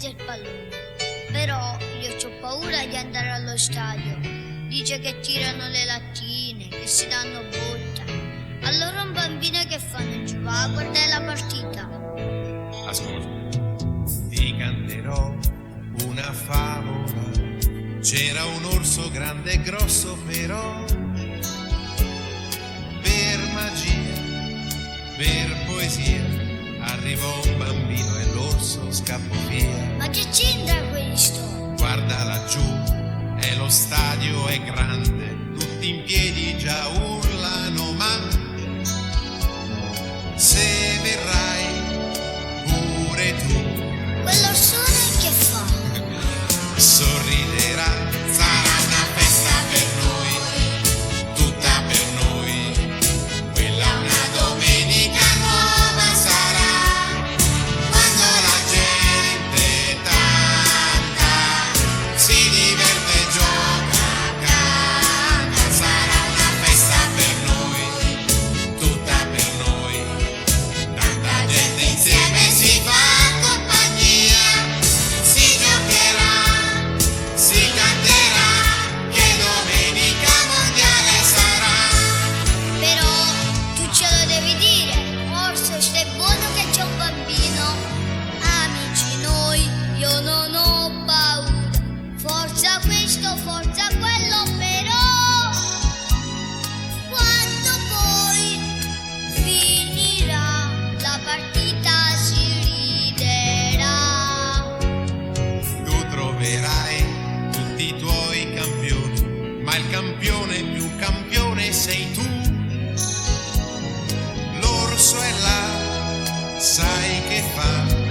il pallone. Però io ho paura di andare allo stadio. Dice che tirano le lattine, che si danno botta. Allora un bambino che fanno? Ci va a guardare la partita. Ascolta, ti canterò una favola. C'era un orso grande e grosso, però per magia, per poesia, arrivò un bambino e l'orso scappò via. Ma che c'entra questo? Guarda laggiù, e lo stadio è grande, tutti in piedi già urlano, ma se verrai pure tu, Quell'orsone che fa? sorriderà, sarà una festa per noi, tutta per noi, quella una domenica nuova sarà, quando la gente tanta si diverte e gioca, canta, sarà una festa per noi, tutta per noi, tanta gente insieme si fa compagnia, si giocherà, si canterà, che domenica mondiale sarà. Però tu ce lo devi dire, orso, stai buono che c'è un bambino. Amici noi, io non ho paura. Forza questo, forza quello, però quando poi finirà la partita si riderà. Tu troverai tutti i tuoi campioni, ma il campione più campione sei tu. L'orso è là, sai che fa?